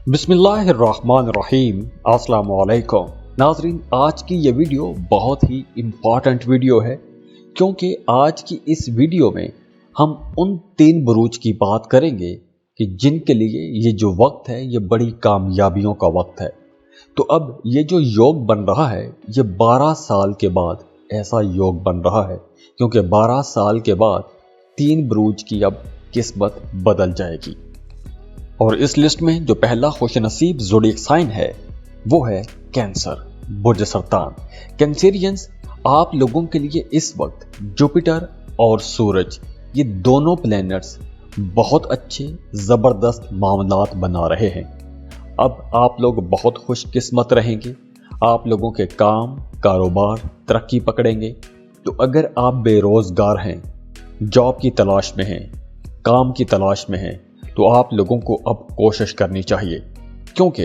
बिस्मिल्लाहिर्रहमानिर्रहीम। अस्सलाम वालेकुम नाजरीन, आज की ये वीडियो बहुत ही इम्पॉर्टेंट वीडियो है क्योंकि आज की इस वीडियो में हम उन 3 बुरूज की बात करेंगे कि जिनके लिए ये जो वक्त है ये बड़ी कामयाबियों का वक्त है। तो अब ये जो योग बन रहा है ये 12 साल के बाद ऐसा योग बन रहा है क्योंकि 12 साल के बाद 3 बुरूज की अब किस्मत बदल जाएगी। और इस लिस्ट में जो पहला खुशनसीब ज़ोडिएक साइन है वो है कैंसर, बुर्ज सरतान। कैंसेरियंस, आप लोगों के लिए इस वक्त जुपिटर और सूरज ये दोनों प्लैनेट्स बहुत अच्छे ज़बरदस्त मामलात बना रहे हैं। अब आप लोग बहुत खुशकिस्मत रहेंगे, आप लोगों के काम कारोबार तरक्की पकड़ेंगे। तो अगर आप बेरोज़गार हैं, जॉब की तलाश में हैं, काम की तलाश में हैं, तो आप लोगों को अब कोशिश करनी चाहिए क्योंकि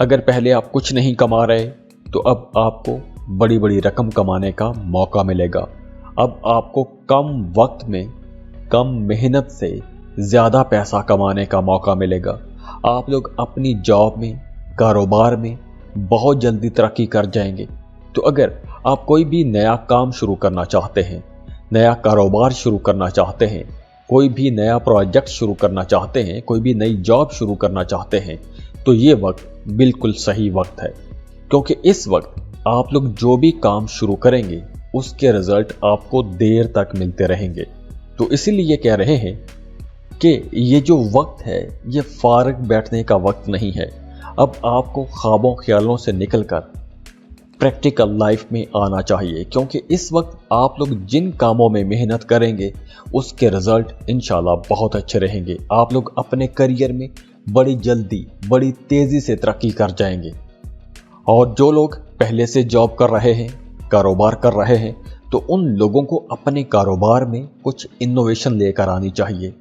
अगर पहले आप कुछ नहीं कमा रहे तो अब आपको बड़ी बड़ी रकम कमाने का मौका मिलेगा। अब आपको कम वक्त में कम मेहनत से ज़्यादा पैसा कमाने का मौका मिलेगा। आप लोग अपनी जॉब में कारोबार में बहुत जल्दी तरक्की कर जाएंगे। तो अगर आप कोई भी नया काम शुरू करना चाहते हैं, नया कारोबार शुरू करना चाहते हैं, कोई भी नया प्रोजेक्ट शुरू करना चाहते हैं, कोई भी नई जॉब शुरू करना चाहते हैं, तो ये वक्त बिल्कुल सही वक्त है क्योंकि इस वक्त आप लोग जो भी काम शुरू करेंगे उसके रिजल्ट आपको देर तक मिलते रहेंगे। तो इसीलिए कह रहे हैं कि ये जो वक्त है ये फारग बैठने का वक्त नहीं है। अब आपको ख्वाबों ख्यालों से निकलकर प्रैक्टिकल लाइफ में आना चाहिए क्योंकि इस वक्त आप लोग जिन कामों में मेहनत करेंगे उसके रिजल्ट इंशाल्लाह बहुत अच्छे रहेंगे। आप लोग अपने करियर में बड़ी जल्दी बड़ी तेज़ी से तरक्की कर जाएंगे। और जो लोग पहले से जॉब कर रहे हैं, कारोबार कर रहे हैं, तो उन लोगों को अपने कारोबार में कुछ इनोवेशन लेकर आनी चाहिए,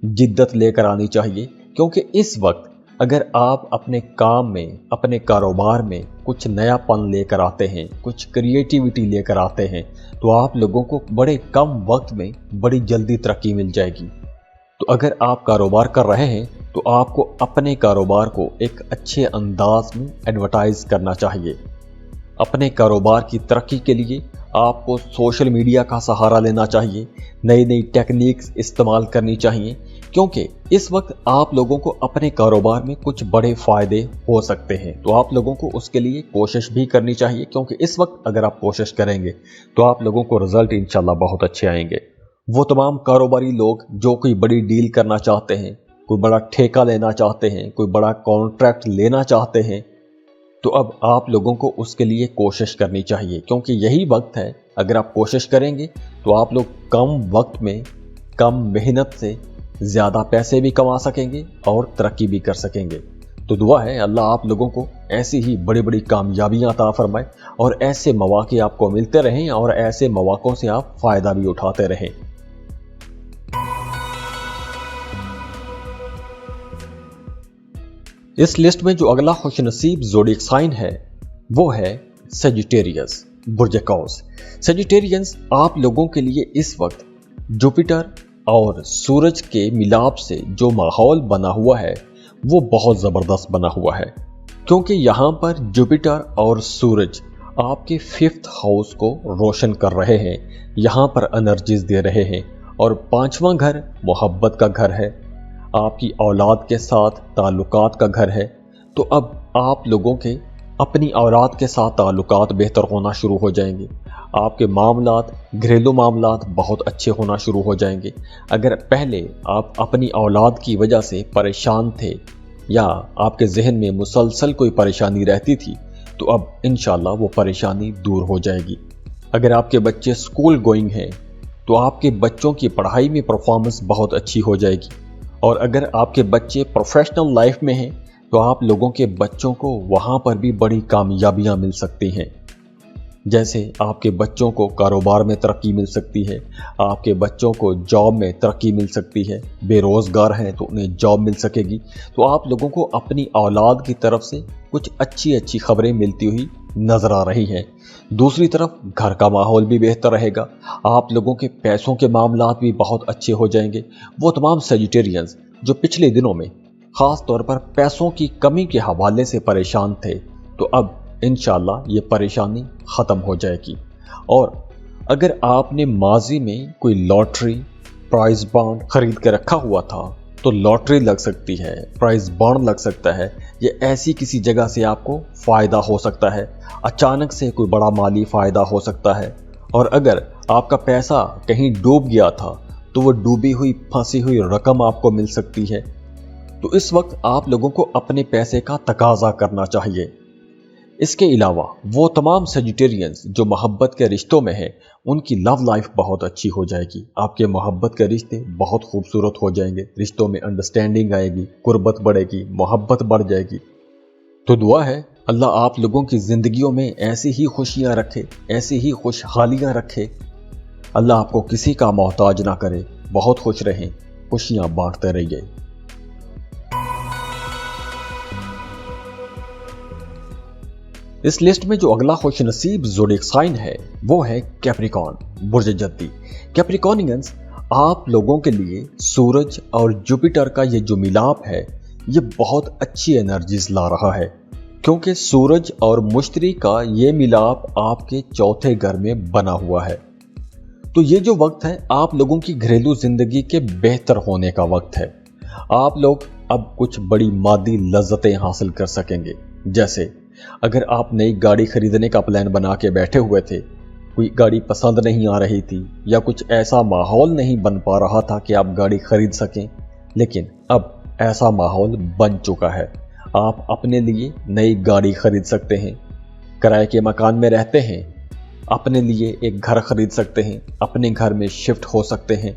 जिद्दत लेकर आनी चाहिए क्योंकि इस वक्त अगर आप अपने काम में अपने कारोबार में कुछ नयापन लेकर आते हैं, कुछ क्रिएटिविटी लेकर आते हैं, तो आप लोगों को बड़े कम वक्त में बड़ी जल्दी तरक्की मिल जाएगी। तो अगर आप कारोबार कर रहे हैं तो आपको अपने कारोबार को एक अच्छे अंदाज में एडवर्टाइज करना चाहिए। अपने कारोबार की तरक्की के लिए आपको सोशल मीडिया का सहारा लेना चाहिए, नई नई टेक्निक्स इस्तेमाल करनी चाहिए क्योंकि इस वक्त आप लोगों को अपने कारोबार में कुछ बड़े फ़ायदे हो सकते हैं। तो आप लोगों को उसके लिए कोशिश भी करनी चाहिए क्योंकि इस वक्त अगर आप कोशिश करेंगे तो आप लोगों को रिजल्ट इंशाल्लाह बहुत अच्छे आएंगे। वो तमाम कारोबारी लोग जो कोई बड़ी डील करना चाहते हैं, कोई बड़ा ठेका लेना चाहते हैं, कोई बड़ा कॉन्ट्रैक्ट लेना चाहते हैं, तो अब आप लोगों को उसके लिए कोशिश करनी चाहिए क्योंकि यही वक्त है। अगर आप कोशिश करेंगे तो आप लोग कम वक्त में कम मेहनत से ज़्यादा पैसे भी कमा सकेंगे और तरक्की भी कर सकेंगे। तो दुआ है अल्लाह आप लोगों को ऐसी ही बड़ी बड़ी कामयाबियाँ अता फरमाए और ऐसे मौके आपको मिलते रहें और ऐसे मौक़ों से आप फ़ायदा भी उठाते रहें। इस लिस्ट में जो अगला खुशनसीब ज़ोडिएक साइन है वो है सजिटेरियस, बुर्ज कौस। सजिटेरियंस, आप लोगों के लिए इस वक्त जुपिटर और सूरज के मिलाप से जो माहौल बना हुआ है वो बहुत ज़बरदस्त बना हुआ है क्योंकि यहाँ पर जुपिटर और सूरज आपके 5th हाउस को रोशन कर रहे हैं, यहाँ पर एनर्जीज दे रहे हैं। और 5वां घर मोहब्बत का घर है, आपकी औलाद के साथ ताल्लुकात का घर है। तो अब आप लोगों के अपनी औलाद के साथ ताल्लुकात बेहतर होना शुरू हो जाएंगे, आपके मामलात घरेलू मामलात बहुत अच्छे होना शुरू हो जाएंगे। अगर पहले आप अपनी औलाद की वजह से परेशान थे या आपके जहन में मुसलसल कोई परेशानी रहती थी तो अब इंशाल्लाह वो परेशानी दूर हो जाएगी। अगर आपके बच्चे स्कूल गोइंग हैं तो आपके बच्चों की पढ़ाई में परफॉर्मेंस बहुत अच्छी हो जाएगी। और अगर आपके बच्चे प्रोफेशनल लाइफ में हैं तो आप लोगों के बच्चों को वहाँ पर भी बड़ी कामयाबियाँ मिल सकती हैं। जैसे आपके बच्चों को कारोबार में तरक्की मिल सकती है, आपके बच्चों को जॉब में तरक्की मिल सकती है, बेरोज़गार हैं तो उन्हें जॉब मिल सकेगी। तो आप लोगों को अपनी औलाद की तरफ से कुछ अच्छी अच्छी खबरें मिलती हुई नज़र आ रही हैं। दूसरी तरफ घर का माहौल भी बेहतर रहेगा, आप लोगों के पैसों के मामलात भी बहुत अच्छे हो जाएंगे। वो तमाम सजिटेरियंस जो पिछले दिनों में ख़ास तौर पर पैसों की कमी के हवाले से परेशान थे, तो अब इंशाल्लाह ये परेशानी ख़त्म हो जाएगी। और अगर आपने माजी में कोई लॉटरी, प्राइज बॉन्ड खरीद के रखा हुआ था, तो लॉटरी लग सकती है, प्राइज बॉन्ड लग सकता है, ये ऐसी किसी जगह से आपको फ़ायदा हो सकता है, अचानक से कोई बड़ा माली फ़ायदा हो सकता है। और अगर आपका पैसा कहीं डूब गया था, तो वो डूबी हुई फंसी हुई रकम आपको मिल सकती है। तो इस वक्त आप लोगों को अपने पैसे का तकाजा करना चाहिए। इसके अलावा वो तमाम सेजिटेरियंस जो मोहब्बत के रिश्तों में हैं, उनकी लव लाइफ बहुत अच्छी हो जाएगी। आपके मोहब्बत के रिश्ते बहुत खूबसूरत हो जाएंगे, रिश्तों में अंडरस्टैंडिंग आएगी, कुर्बत बढ़ेगी, मोहब्बत बढ़ जाएगी। तो दुआ है अल्लाह आप लोगों की ज़िंदगियों में ऐसी ही खुशियाँ रखे, ऐसी ही खुशहालियाँ रखे। अल्लाह आपको किसी का मोहताज ना करे। बहुत खुश रहें, खुशियाँ बांटते रहिए। इस लिस्ट में जो अगला खुश नसीब ज़ोडिएक साइन है वो है कैप्रिकॉर्न, बुर्ज जद्दी। कैप्रिकॉर्नियंस, आप लोगों के लिए सूरज और जुपिटर का ये जो मिलाप है, ये बहुत अच्छी एनर्जीज ला रहा है, क्योंकि सूरज और मुश्तरी का ये मिलाप आपके चौथे घर में बना हुआ है। तो ये जो वक्त है आप लोगों की घरेलू जिंदगी के बेहतर होने का वक्त है। आप लोग अब कुछ बड़ी मादी लज्जतें हासिल कर सकेंगे। जैसे अगर आप नई गाड़ी खरीदने का प्लान बना के बैठे हुए थे, कोई गाड़ी पसंद नहीं आ रही थी, या कुछ ऐसा माहौल नहीं बन पा रहा था कि आप गाड़ी खरीद सकें, लेकिन अब ऐसा माहौल बन चुका है। आप अपने लिए नई गाड़ी खरीद सकते हैं। किराए के मकान में रहते हैं, अपने लिए एक घर खरीद सकते हैं, अपने घर में शिफ्ट हो सकते हैं।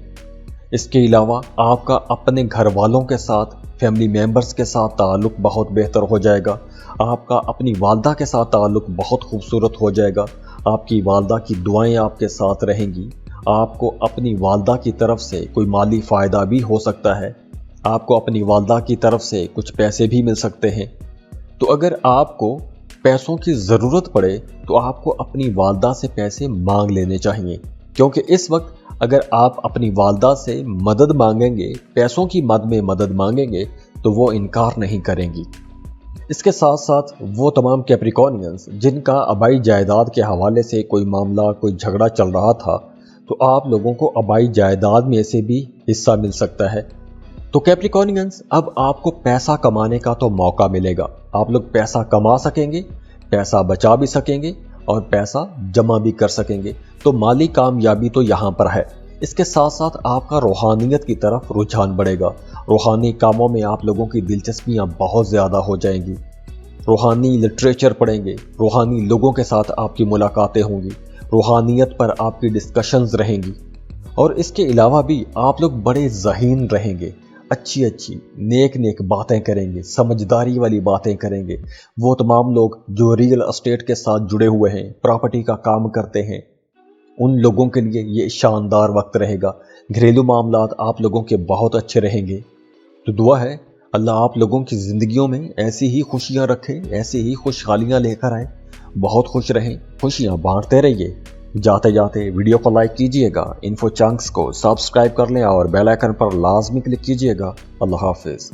इसके अलावा आपका अपने घर वालों के साथ, फैमिली मेंबर्स के साथ ताल्लुक बहुत बेहतर हो जाएगा। आपका अपनी वालदा के साथ ताल्लुक बहुत खूबसूरत हो जाएगा। आपकी वालदा की दुआएं आपके साथ रहेंगी। आपको अपनी वालदा की तरफ से कोई माली फ़ायदा भी हो सकता है। आपको अपनी वालदा की तरफ से कुछ पैसे भी मिल सकते हैं। तो अगर आपको पैसों की ज़रूरत पड़े तो आपको अपनी वालदा से पैसे मांग लेने चाहिए, क्योंकि इस वक्त अगर आप अपनी वालदा से मदद मांगेंगे, पैसों की मद में मदद मांगेंगे, तो वो इनकार नहीं करेंगी। इसके साथ साथ वो तमाम कैप्रिकॉर्नियंस जिनका आबाई जायदाद के हवाले से कोई मामला, कोई झगड़ा चल रहा था, तो आप लोगों को आबाई जायदाद में से भी हिस्सा मिल सकता है। तो कैप्रिकॉर्नियंस, अब आपको पैसा कमाने का तो मौका मिलेगा। आप लोग पैसा कमा सकेंगे, पैसा बचा भी सकेंगे और पैसा जमा भी कर सकेंगे। तो माली कामयाबी तो यहाँ पर है। इसके साथ साथ आपका रूहानियत की तरफ रुझान बढ़ेगा। रूहानी कामों में आप लोगों की दिलचस्पियाँ बहुत ज़्यादा हो जाएंगी। रूहानी लिटरेचर पढ़ेंगे, रूहानी लोगों के साथ आपकी मुलाकातें होंगी, रूहानियत पर आपकी डिस्कशंस रहेंगी। और इसके अलावा भी आप लोग बड़े ज़हीन रहेंगे, अच्छी अच्छी नेक बातें करेंगे, समझदारी वाली बातें करेंगे। वो तमाम लोग जो रियल एस्टेट के साथ जुड़े हुए हैं, प्रॉपर्टी का काम करते हैं, उन लोगों के लिए ये शानदार वक्त रहेगा। घरेलू मामलात आप लोगों के बहुत अच्छे रहेंगे। तो दुआ है अल्लाह आप लोगों की ज़िंदगियों में ऐसी ही खुशियाँ रखे, ऐसी ही खुशहालियाँ लेकर आए। बहुत खुश रहें, खुशियाँ बांटते रहिए। जाते जाते वीडियो को लाइक कीजिएगा, इन्फो चंक्स को सब्सक्राइब कर लें और बेल आइकन पर लाजमी क्लिक कीजिएगा। अल्लाह हाफिज़।